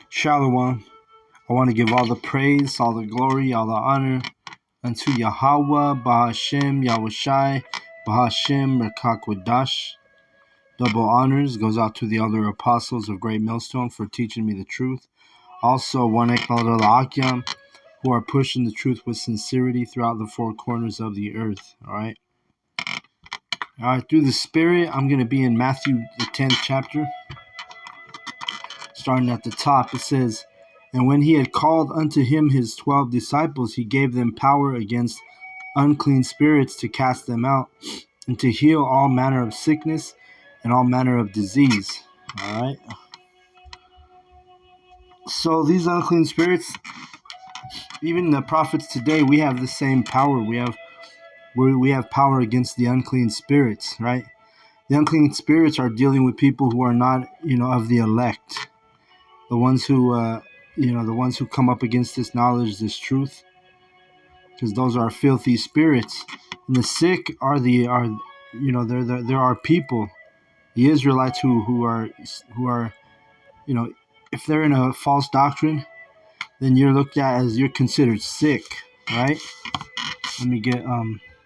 Shalom. I want to give all the praise, all the glory, all the honor unto Yahweh, Bahashem, Yahushai, Bahashem, Rekakwadash. Double honors goes out to the other apostles of Great Millstone for teaching me the truth. Also, one Ekmal Akyam, who are pushing the truth with sincerity throughout the four corners of the earth. All right. Through the Spirit, I'm going to be in Matthew, the 10th chapter. Starting at the top, it says, "And when he had called unto him his 12 disciples, he gave them power against unclean spirits to cast them out, and to heal all manner of sickness and all manner of disease." All right. So these unclean spirits, even the prophets today, we have the same power. We have power against the unclean spirits, right? The unclean spirits are dealing with people who are not, of the elect. The ones who, the ones who come up against this knowledge, this truth, because those are filthy spirits. And the sick are there are people, the Israelites who are, if they're in a false doctrine, then you're looked at as you're considered sick, right? Let me get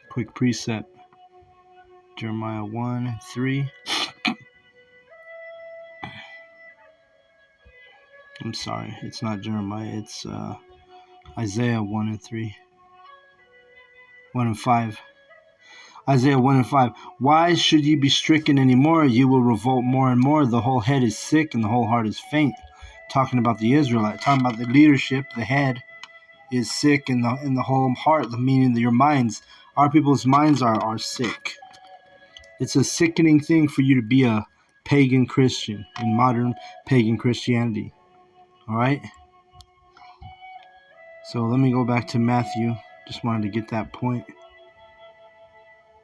quick precept. Jeremiah 1:3. I'm sorry, it's not Jeremiah, it's Isaiah 1:3. 1:5. Isaiah 1:5. "Why should ye be stricken any more? You will revolt more and more. The whole head is sick and the whole heart is faint." Talking about the Israelite, talking about the leadership, the head is sick and the whole heart, the meaning of your minds. Our people's minds are sick. It's a sickening thing for you to be a pagan Christian in modern pagan Christianity. All right? So let me go back to Matthew. Just wanted to get that point.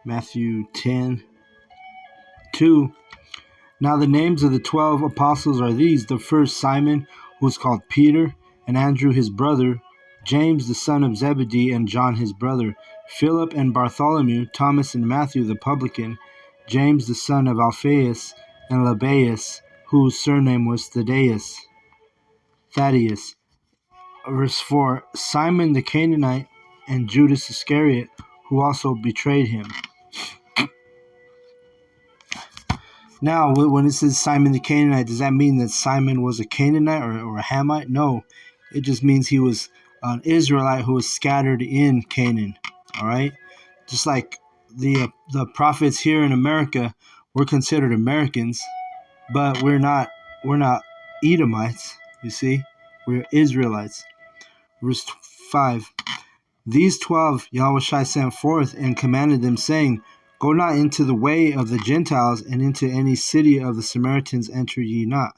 Matthew 10:2. "Now the names of the 12 apostles are these: the first Simon, who is called Peter, and Andrew his brother, James the son of Zebedee, and John his brother, Philip and Bartholomew, Thomas and Matthew the publican, James the son of Alphaeus, and Lebbaeus, whose surname was Thaddeus." Verse 4, "Simon the Canaanite, and Judas Iscariot, who also betrayed him." Now, when it says Simon the Canaanite, does that mean that Simon was a Canaanite or a Hamite? No, it just means he was an Israelite who was scattered in Canaan. All right, just like the prophets here in America, we're considered Americans, but we're not Edomites. You see, we're Israelites. Verse 5. "These 12 Yahushua sent forth and commanded them, saying, Go not into the way of the Gentiles, and into any city of the Samaritans enter ye not,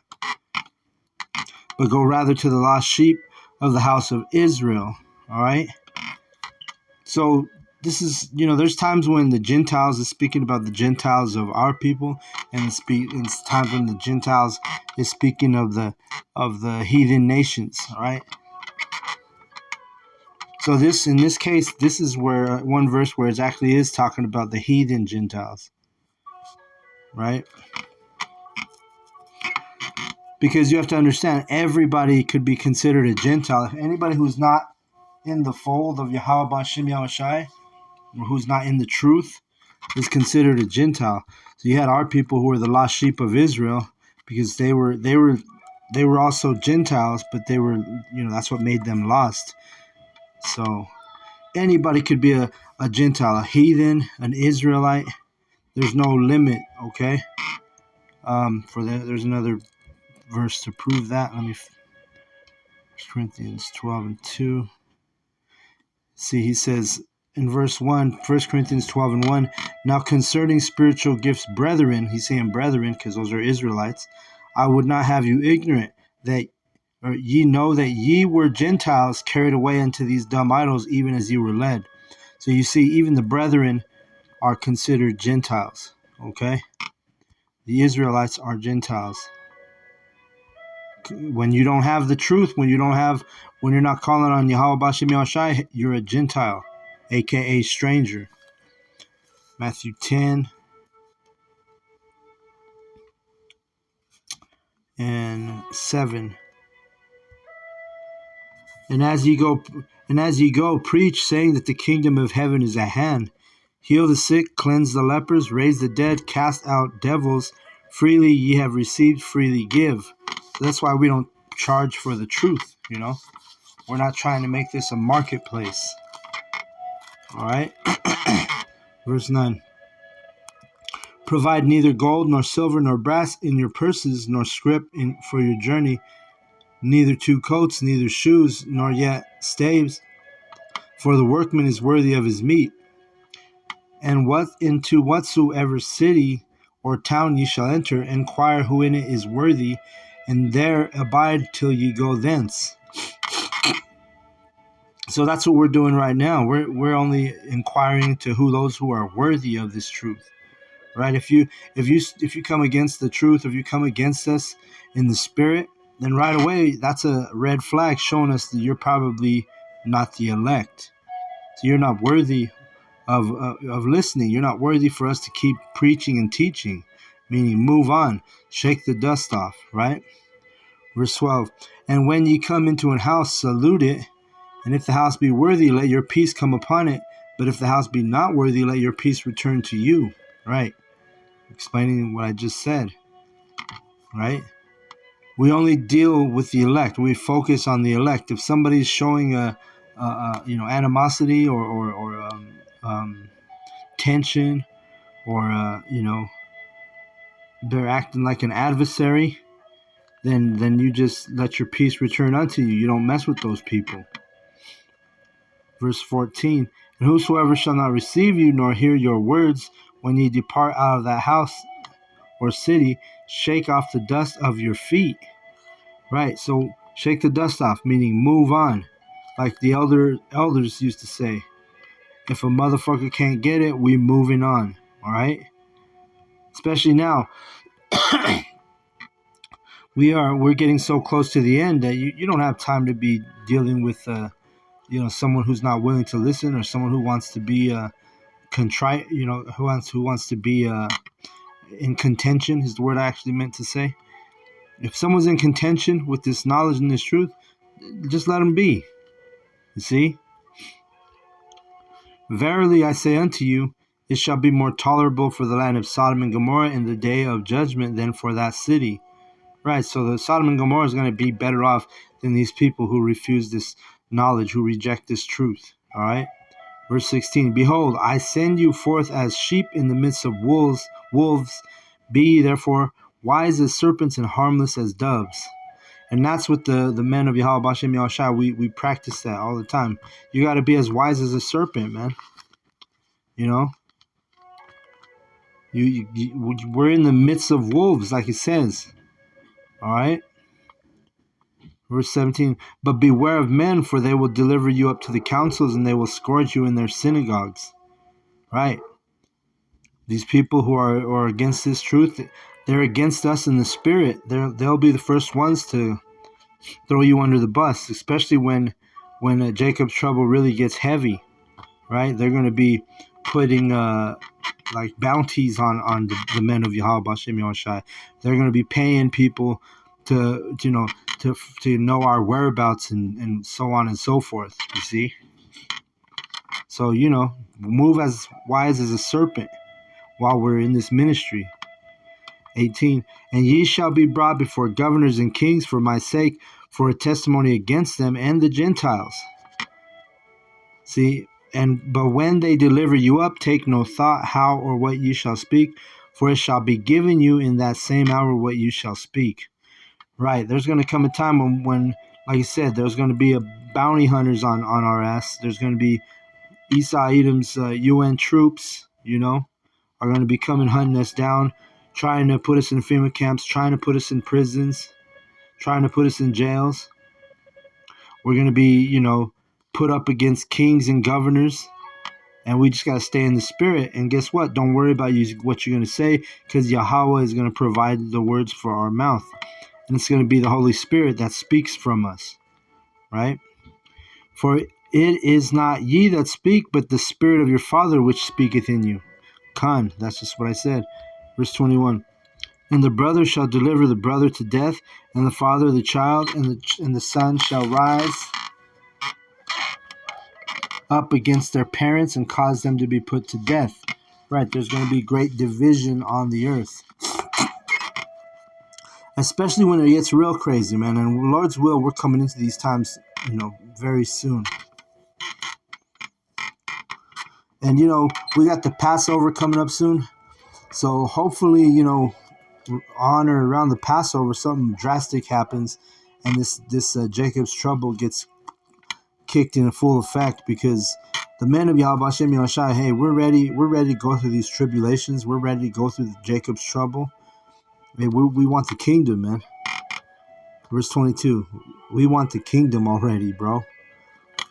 but go rather to the lost sheep of the house of Israel." All right? So this is, there's times when the Gentiles is speaking about the Gentiles of our people, and it's times when the Gentiles is speaking of the heathen nations. All right? So in this case, this is where one verse where it actually is talking about the heathen Gentiles, right? Because you have to understand, everybody could be considered a Gentile. If anybody who's not in the fold of Yahweh Bashim Yahushai, or who's not in the truth, is considered a Gentile. So you had our people who were the lost sheep of Israel, because they were also Gentiles, but they were, that's what made them lost. So anybody could be a Gentile, a heathen, an Israelite. There's no limit, okay? There's another verse to prove that. Let me 1 Corinthians 12:2. See, he says in verse 1, 1 Corinthians 12:1, "Now concerning spiritual gifts, brethren," he's saying brethren because those are Israelites, "I would not have you ignorant, or ye know that ye were Gentiles carried away unto these dumb idols, even as ye were led." So you see, even the brethren are considered Gentiles, okay? The Israelites are Gentiles. When you don't have the truth, when you're not calling on Yahweh Bashim Yahushai, you're a Gentile, aka stranger. Matthew 10:7. And as ye go, preach, saying that the kingdom of heaven is at hand. Heal the sick, cleanse the lepers, raise the dead, cast out devils. Freely ye have received, freely give. So that's why we don't charge for the truth, We're not trying to make this a marketplace. All right? Verse 9. Provide neither gold nor silver nor brass in your purses, nor scrip for your journey, neither 2 coats, neither shoes, nor yet staves, for the workman is worthy of his meat. And into whatsoever city or town ye shall enter, inquire who in it is worthy, and there abide till ye go thence. So that's what we're doing right now. We're only inquiring to those who are worthy of this truth, right? If you come against the truth, if you come against us in the spirit, then right away that's a red flag showing us that you're probably not the elect. So you're not worthy of listening. You're not worthy for us to keep preaching and teaching, meaning move on, shake the dust off, right? Verse 12, and when ye come into an house, salute it, and if the house be worthy, let your peace come upon it, but if the house be not worthy, let your peace return to you, right? Explaining what I just said, right? We only deal with the elect. We focus on the elect. If somebody's showing animosity or tension, or they're acting like an adversary, then you just let your peace return unto you. You don't mess with those people. Verse 14, and whosoever shall not receive you nor hear your words when ye depart out of that house or city, shake off the dust of your feet. Right, so shake the dust off, meaning move on. Like the elders used to say, if a motherfucker can't get it, we moving on. All right? Especially now, we're getting so close to the end that you don't have time to be dealing with someone who's not willing to listen, or someone who wants to be contrite, who wants to be in contention is the word I actually meant to say. If someone's in contention with this knowledge and this truth, just let them be. You see? Verily I say unto you, it shall be more tolerable for the land of Sodom and Gomorrah in the day of judgment than for that city. Right, so the Sodom and Gomorrah is going to be better off than these people who refuse this knowledge, who reject this truth. All right? Verse 16, behold, I send you forth as sheep in the midst of wolves. Be ye therefore wise as serpents and harmless as doves. And that's what the men of Yahweh Bashem Yahushua, we practice that all the time. You got to be as wise as a serpent, man. We're in the midst of wolves, like it says. All right? Verse 17, but beware of men, for they will deliver you up to the councils, and they will scourge you in their synagogues. Right? These people who are against this truth, they're against us in the spirit. They'll be the first ones to throw you under the bus, especially when Jacob's trouble really gets heavy, right? They're going to be putting like bounties on the men of Yahweh Bashem Yahushua. They're going to be paying people to know our whereabouts and so on and so forth. You see, so move as wise as a serpent while we're in this ministry. 18, and ye shall be brought before governors and kings for my sake, for a testimony against them and the Gentiles. See, but when they deliver you up, take no thought how or what you shall speak, for it shall be given you in that same hour what you shall speak. Right, there's going to come a time when, like I said, there's going to be a bounty hunters on our ass. There's going to be Esau Edom's UN troops, are going to be coming hunting us down, trying to put us in FEMA camps, trying to put us in prisons, trying to put us in jails. We're going to be, put up against kings and governors, and we just got to stay in the spirit. And guess what? Don't worry about what you're going to say, because Yahweh is going to provide the words for our mouth. And it's going to be the Holy Spirit that speaks from us, right? For it is not ye that speak, but the Spirit of your Father which speaketh in you. Khan, that's just what I said. Verse 21. And the brother shall deliver the brother to death, and the father the child, and the son shall rise up against their parents and cause them to be put to death. Right, there's going to be great division on the earth. Especially when it gets real crazy, man. And Lord's will, we're coming into these times, very soon. And, we got the Passover coming up soon. So hopefully, on or around the Passover, something drastic happens. And this Jacob's trouble gets kicked in full effect, because the men of Yahweh Hashem Yahushai, hey, we're ready to go through these tribulations. We're ready to go through Jacob's trouble. Hey, we want the kingdom, man. Verse 22. We want the kingdom already, bro.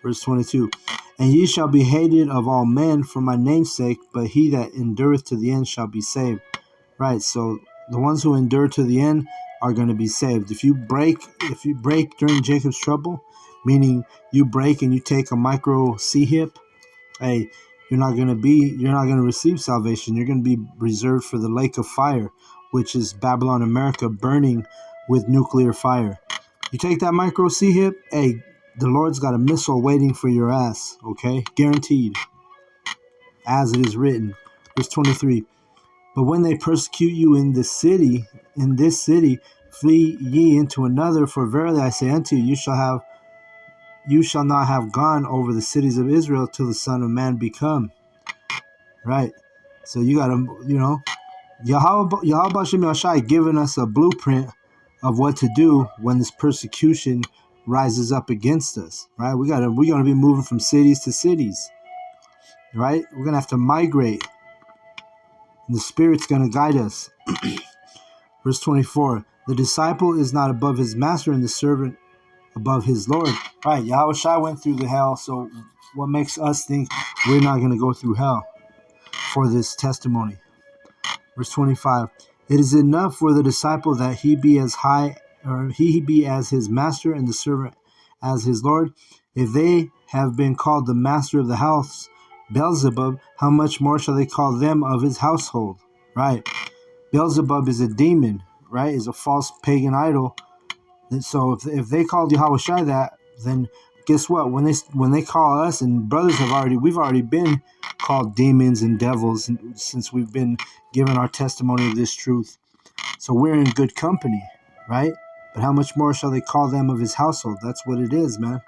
Verse 22. And ye shall be hated of all men for my name's sake, but he that endureth to the end shall be saved. Right, so the ones who endure to the end are going to be saved. If you break during Jacob's trouble, meaning you break and you take a micro C-hip, hey, you're not going to receive salvation. You're going to be reserved for the lake of fire, which is Babylon, America, burning with nuclear fire. You take that micro C-hip, hey, the Lord's got a missile waiting for your ass, okay? Guaranteed. As it is written. Verse 23. But when they persecute you in this city, flee ye into another, for verily I say unto you, you shall not have gone over the cities of Israel till the Son of Man be come. Right. So you gotta, Yahweh Hashem Yahshai giving us a blueprint of what to do when this persecution rises up against us. Right. We're gonna be moving from cities to cities. Right. We're gonna have to migrate. And the Spirit's gonna guide us. Verse 24. The disciple is not above his master, and the servant above his Lord. Right. Yahweh Shai went through the hell. So what makes us think we're not gonna go through hell for this testimony? Verse 25. It is enough for the disciple that he be as high, or he be as his master, and the servant as his Lord. If they have been called the master of the house, Beelzebub, how much more shall they call them of his household? Right. Beelzebub is a demon, right? Is a false pagan idol. And so if they called Yahweh Shai that, then guess what? When they call us, and brothers we've already been called demons and devils since we've been given our testimony of this truth. So we're in good company, right? But how much more shall they call them of his household? That's what it is, man.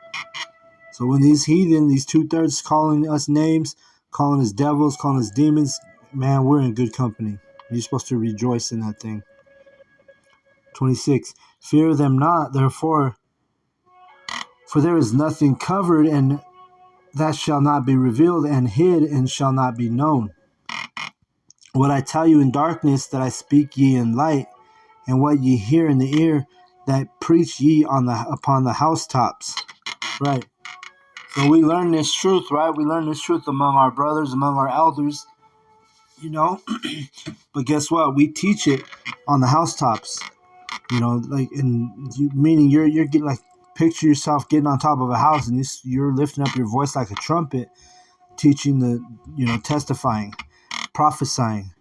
So when these heathen, these 2/3 calling us names, calling us devils, calling us demons, man, we're in good company. You're supposed to rejoice in that thing. 26. Fear them not, therefore, for there is nothing covered, and that shall not be revealed, and hid, and shall not be known. What I tell you in darkness, that I speak ye in light, and what ye hear in the ear, that preach ye upon the housetops. Right. So we learn this truth, right? We learn this truth among our brothers, among our elders, But guess what? We teach it on the housetops. Meaning you're getting, like, picture yourself getting on top of a house, and you're lifting up your voice like a trumpet, teaching testifying, prophesying.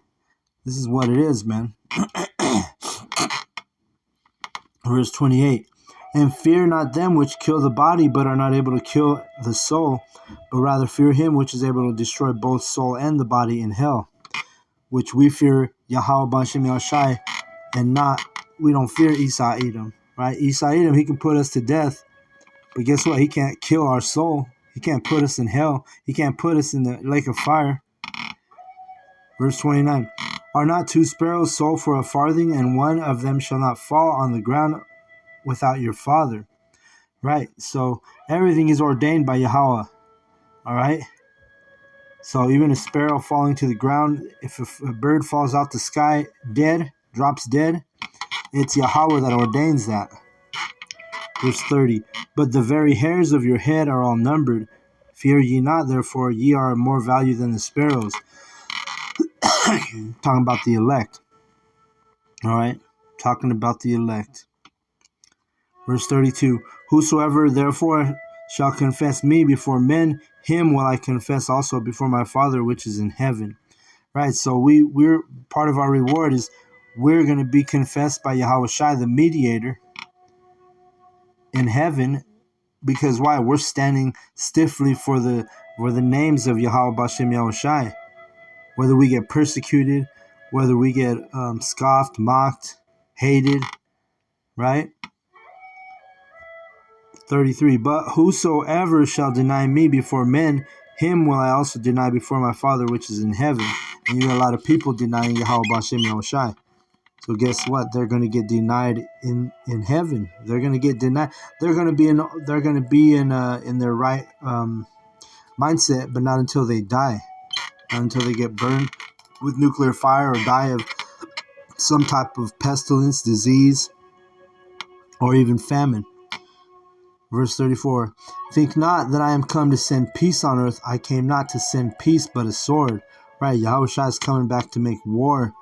This is what it is, man. Verse 28. And fear not them which kill the body, but are not able to kill the soul, but rather fear him which is able to destroy both soul and the body in hell. Which we fear Yahweh B'Shem Yahushai, and we don't fear Esau Edom, right? Esau Edom, he can put us to death, but guess what? He can't kill our soul. He can't put us in hell. He can't put us in the lake of fire. Verse 29. Are not 2 sparrows sold for a farthing, and one of them shall not fall on the ground without your Father? Right, so everything is ordained by Yahweh, all right? So even a sparrow falling to the ground, if a bird falls out the sky dead, drops dead, it's Yahweh that ordains that. Verse 30. But the very hairs of your head are all numbered. Fear ye not, therefore, ye are more value than the sparrows. Talking about the elect. All right? Talking about the elect. Verse 32. Whosoever therefore shall confess me before men, him will I confess also before my Father which is in heaven. Right? So we're part of our reward is we're going to be confessed by Yahweh Shai, the mediator, in heaven. Because why? We're standing stiffly for the for the names of Yahweh Bashem Yahushai. Whether we get persecuted, whether we get scoffed, mocked, hated, right? 33. But whosoever shall deny me before men, him will I also deny before my Father which is in heaven. And you got a lot of people denying Yahweh Bashem Yahushai. So guess what? They're going to get denied in heaven. They're going to get denied. They're going to be in their right mindset, but not until they die, not until they get burned with nuclear fire or die of some type of pestilence, disease, or even famine. Verse 34. Think not that I am come to send peace on earth. I came not to send peace, but a sword. Right? Yahushua is coming back to make war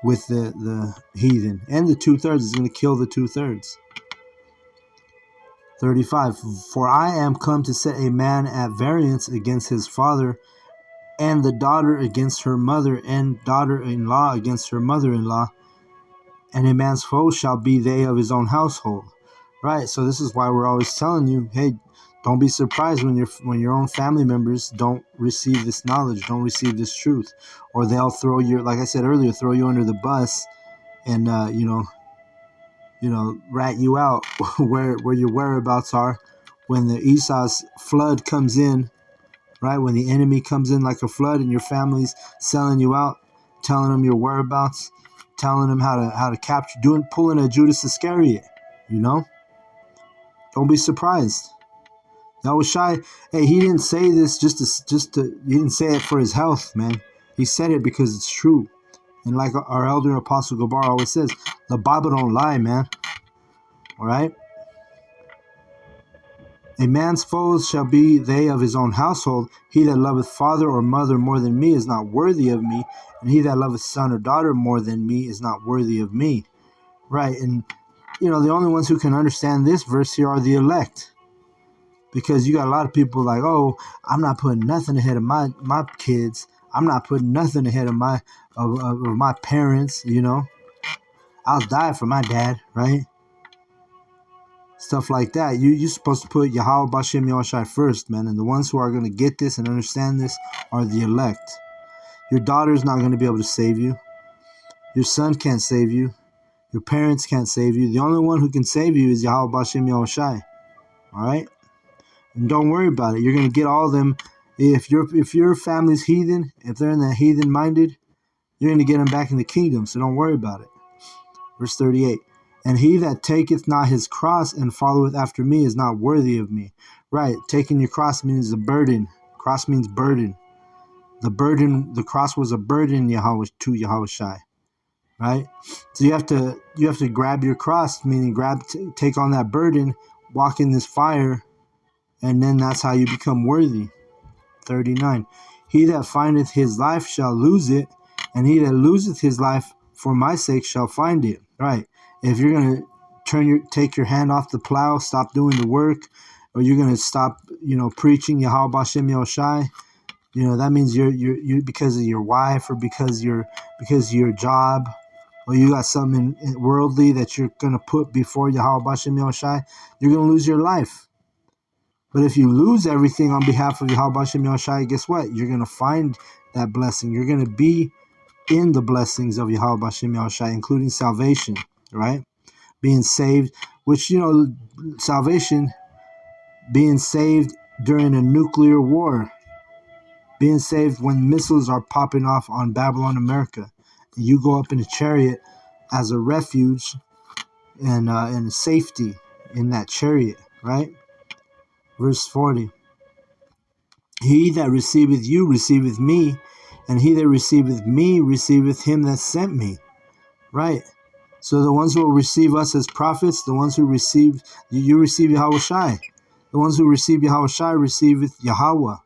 with the heathen. And the 2/3 is going to kill the 2/3. 35. For I am come to set a man at variance against his father, and the daughter against her mother, and daughter-in-law against her mother-in-law, and a man's foes shall be they of his own household. Right? So this is why we're always telling you, hey, don't be surprised when your own family members don't receive this knowledge, don't receive this truth, or they'll throw you, like I said earlier, throw you under the bus and rat you out where your whereabouts are when the Esau's flood comes in, right? When the enemy comes in like a flood and your family's selling you out, telling them your whereabouts, telling them how to capture, pulling a Judas Iscariot, Don't be surprised. Yahushai, hey, he didn't say this he didn't say it for his health, man. He said it because it's true. And like our elder Apostle Gabar always says, the Bible don't lie, man. All right? A man's foes shall be they of his own household. He that loveth father or mother more than me is not worthy of me. And he that loveth son or daughter more than me is not worthy of me. Right? And, the only ones who can understand this verse here are the elect. Because you got a lot of people like, oh, I'm not putting nothing ahead of my kids. I'm not putting nothing ahead of my parents, I'll die for my dad, right? Stuff like that. You're supposed to put Yahweh Bashem Yahushai first, man. And the ones who are going to get this and understand this are the elect. Your daughter's not going to be able to save you. Your son can't save you. Your parents can't save you. The only one who can save you is Yahweh Bashem Yahushai. All right? And don't worry about it. You're going to get all of them. If your family's heathen, if they're in that heathen minded, you're going to get them back in the kingdom. So don't worry about it. Verse 38. And he that taketh not his cross and followeth after me is not worthy of me. Right. Taking your cross means a burden. Cross means burden. The cross was a burden to Yahushai. Right. So you have to grab your cross, meaning take on that burden, walk in this fire. And then that's how you become worthy. 39. He that findeth his life shall lose it, and he that loseth his life for my sake shall find it. Right. If you're going to take your hand off the plow, stop doing the work, or you're going to stop, preaching Yahweh Bashem Yahushai, that means you because of your wife or because of your job, or you got something worldly that you're going to put before Yahweh Bashem Yahushai, you're going to lose your life. But if you lose everything on behalf of Yahweh Bashem Yahushai, guess what? You're going to find that blessing. You're going to be in the blessings of Yahweh Bashem Yahushai, including salvation, right? Being saved, which, salvation, being saved during a nuclear war, being saved when missiles are popping off on Babylon, America. And you go up in a chariot as a refuge and safety in that chariot, right? Verse 40. He that receiveth you receiveth me, and he that receiveth me receiveth him that sent me. Right. So the ones who will receive us as prophets, the ones who receive, you receive Yahushai. The ones who receive Yahushai receiveth Yahweh.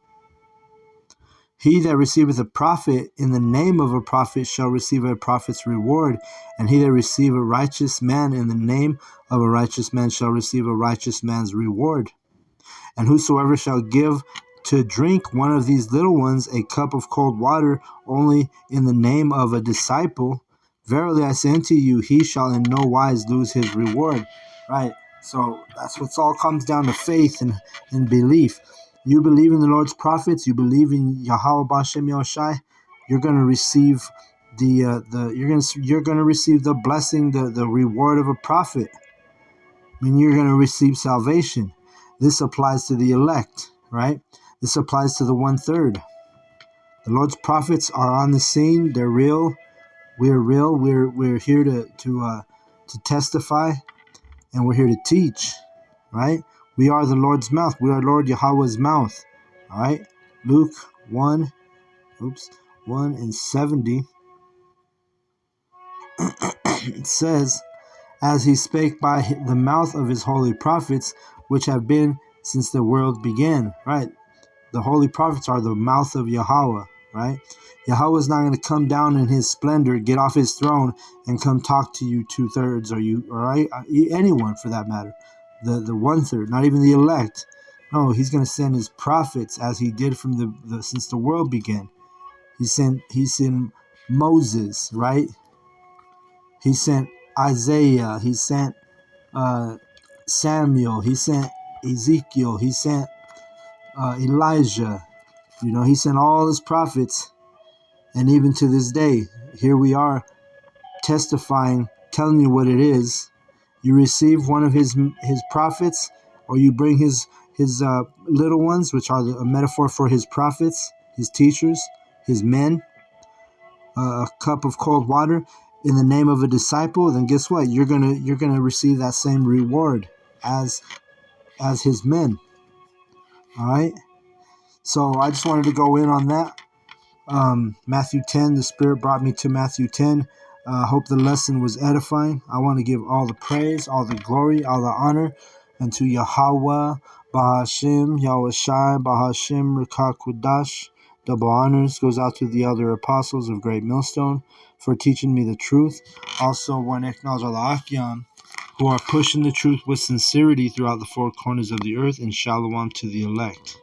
He that receiveth a prophet in the name of a prophet shall receive a prophet's reward, and he that receive a righteous man in the name of a righteous man shall receive a righteous man's reward. And whosoever shall give to drink one of these little ones a cup of cold water only in the name of a disciple, verily I say unto you, he shall in no wise lose his reward. Right? So that's what all comes down to faith and belief. You believe in the Lord's prophets, you believe in Yahweh B'Shem Yahushai, you're going to receive you're going to receive the blessing, the reward of a prophet. I mean, you're going to receive salvation. This applies to the elect, right? This applies to the 1/3. The Lord's prophets are on the scene. They're real. We're real. We're here to testify, and we're here to teach, right? We are the Lord's mouth. We are Lord Yahweh's mouth. All right. Luke 1:70. It says, as he spake by the mouth of his holy prophets, which have been since the world began. Right. The holy prophets are the mouth of Yahweh, right? Yahweh is not going to come down in his splendor, get off his throne, and come talk to you 2/3, or you, all right, anyone for that matter. The 1/3, not even the elect. No, he's going to send his prophets as he did from the since the world began. He sent Moses, right? He sent Isaiah. He sent Samuel. He sent Ezekiel. He sent Elijah. You know, he sent all his prophets, and even to this day, here we are testifying, telling you what it is. You receive one of his prophets, or you bring his little ones, which are a metaphor for his prophets, his teachers, his men, a cup of cold water in the name of a disciple. Then guess what? You're gonna receive that same reward as his men. All right. So I just wanted to go in on that. Matthew 10, the Spirit brought me to Matthew 10. Hope the lesson was edifying. I want to give all the praise, all the glory, all the honor unto Yahweh, Bahashim, Yahushai, Bahashim, Rikakudash. Double honors goes out to the other apostles of Great Millstone for teaching me the truth. Also, want to acknowledge all the Akyam who are pushing the truth with sincerity throughout the four corners of the earth, and shalom to the elect.